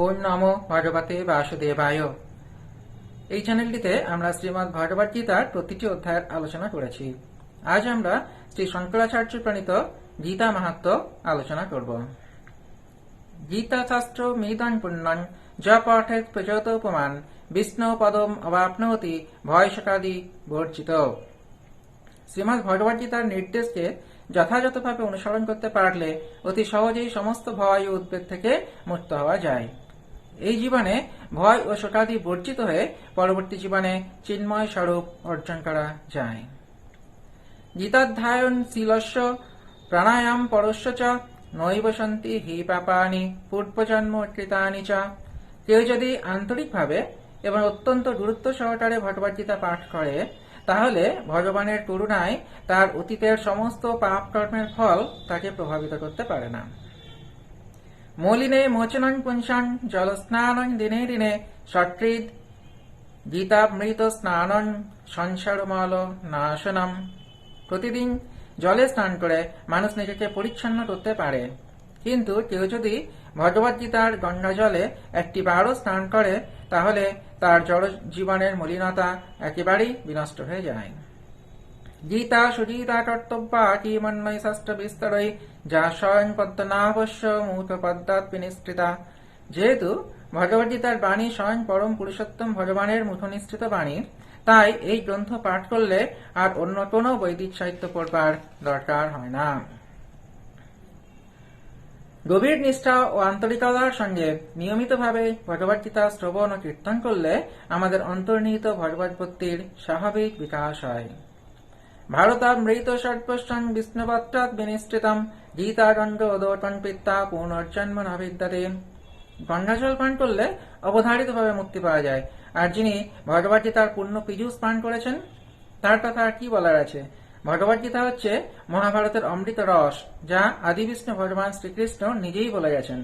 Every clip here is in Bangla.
ওম নমো ভগবতে বাসুদেবায়। এই চ্যানেলটিতে আমরা শ্রীমদ্ ভগবদ গীতার প্রতিটি অধ্যায়ের আলোচনা করেছি। আজ আমরা শ্রী শঙ্করাচার্য প্রণীত গীতা মাহাত্ম্য আলোচনা করব। গীতা শাস্ত্র মিদং পুণ্যং য পাঠেত প্রচত উপমান বিষ্ণু পদম অবাপ্নোতি ভয় শকাদি বর্জিত। শ্রীমদ্ ভগবদ গীতার নির্দেশকে যথাযথভাবে অনুসরণ করতে পারলে অতি সহজেই সমস্ত ভয় ও উদ্বেগ থেকে মুক্ত হওয়া যায়। এই জীবনে ভয় ও শোকাদি বর্জিত হয়ে পরবর্তী জীবনে চিন্ময় স্বরূপ অর্জন করা যায়। গীতাধ্যায়ন শীলস্য প্রাণায়াম পরস্য চ নৈব সন্তি হি পাপানি পূর্বজন্ম কৃতানি চ। কেউ যদি আন্তরিকভাবে এবং অত্যন্ত গুরুত্ব সহকারে ভগবদ্গীতা পাঠ করে তাহলে ভগবানের করুণায় তার অতীতের সমস্ত পাপ কর্মের ফল তাকে প্রভাবিত করতে পারে না। মলিনে মোচনং পুংসাং জল স্নানং দিনে দিনে সকৃদ গীতামৃত স্নানং সংসারমল নাশনম। প্রতিদিন জলে স্নান করে মানুষ নিজেকে পরিচ্ছন্ন করতে পারে, কিন্তু কেউ যদি ভগবদ্গীতার গঙ্গা জলে একটিবারও স্নান করে তাহলে তার জড় জীবনের মলিনতা একেবারেই বিনষ্ট হয়ে যায়। গীতা সুজিতা কর্তব্যা কিমন্ময় শাস্ত্র বিস্তরই যা স্বয়ং পদ্মনাভস্য মূত পদ্মাৎ বিনিষ্ঠিতা। যেহেতু ভগবদ্গীতার বাণী স্বয়ং পরম পুরুষোত্তম ভগবানের মুখনিষ্ঠিত বাণী, তাই এই গ্রন্থ পাঠ করলে আর অন্য কোনো বৈদিক সাহিত্য পড়বার দরকার হয় না। গভীর নিষ্ঠা ও আন্তরিকতার সঙ্গে নিয়মিতভাবে ভগবদ্গীতা শ্রবণ ও কীর্তন করলে আমাদের অন্তর্নিহিত ভগবদ্ভক্তির স্বাভাবিক বিকাশ হয়। ভারতামৃত সর্বস্বং বিষ্ণুপত্রাৎ বিনিষ্ঠিতম গীতা গঙ্গ উদোটন পিত্তা পুনর্জন্ম ন বিদ্যতে। গঙ্গাজল পান করলে অবধারিতভাবে মুক্তি পাওয়া যায়, আর যিনি ভগবদ্গীতার পূর্ণ পীযুষ পান করেছেন তার কথা আর কি বলার আছে। ভগবদ্গীতা হচ্ছে মহাভারতের অমৃত রস, যা আদি বিষ্ণু ভগবান শ্রীকৃষ্ণ নিজেই বলে গেছেন।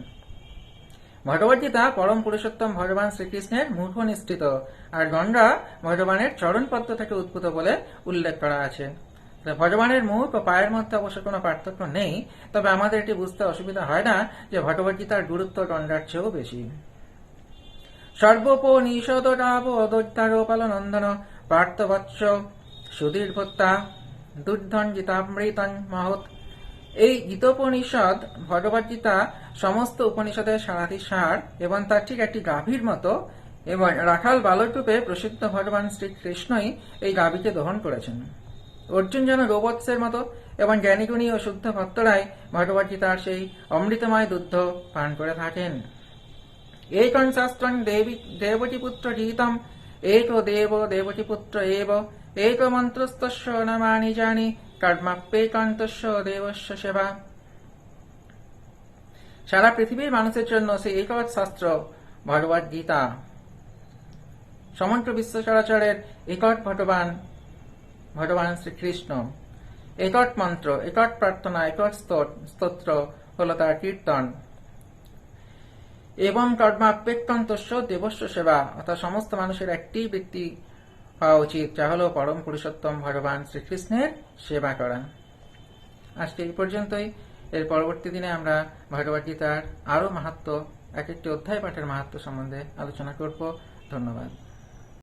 ভগবদ্গীতা পরম পুরুষোত্তম ভগবান শ্রীকৃষ্ণের মুখ নিষ্ঠিত, আর গঙ্গা ভগবানের চরণ পদ্ম থেকে উদ্ভূত বলে উল্লেখ করা আছে। ভগবানের মুখ ও পায়ের মধ্যে অবশ্য কোনো পার্থক্য নেই, তবে আমাদের এটি বুঝতে অসুবিধা হয় না যে ভগবদ্গীতার গুরুত্ব গঙ্গার চেয়েও বেশি। সর্বোপনিষদোপালনন্দন পার্থবৎস সুধীর্ভোত্তা দুর্ধন গীতামৃতং মহৎ। এই গীতোপনিষদ ভগবদ্গীতা সমস্ত উপনিষদের সারাধিসার এবং তার ঠিক একটি গাভীর মতো, এবং রাখাল বালক রূপে প্রসিদ্ধ ভগবান শ্রীকৃষ্ণই এই গাভীকে দহন করেছেন। অর্জুন যেন গোবৎসের মতো এবং জ্ঞানীগুণী ও শুদ্ধ ভক্তরাই ভগবদ্গীতার সেই অমৃতময় দুগ্ধ পান করে থাকেন। একং শাস্ত্রং দেবকীপুত্র গীতম এক দেব দেবকীপুত্র এব এক মন্ত্রস্তস্য নামানি জানি কর্মাপ্যেকান্তস্য দেবস্য সেবা। সারা পৃথিবীর মানুষের জন্য সেই একট শাস্ত্র ভগবদ্গীতা, সমগ্র বিশ্ব চরাচরের একট ভগবান শ্রীকৃষ্ণ। একট মন্ত্র, একট প্রার্থনা, একট স্তোত্র হল তার কীর্তন। এবং কর্মাপ্যেকান্তস্য দেবস্য সেবা, অর্থাৎ সমস্ত মানুষের একটি বৃত্তি হওয়া উচিত, যা হল পরম পুরুষোত্তম ভগবান শ্রীকৃষ্ণের সেবা করা। আজকে এই পর্যন্তই। এর পরবর্তী দিনে আমরা ভগবদ্গীতার আরো মাহাত্ম্য, এক একটি অধ্যায় পাঠের মাহাত্ম্য সম্বন্ধে আলোচনা করব। ধন্যবাদ।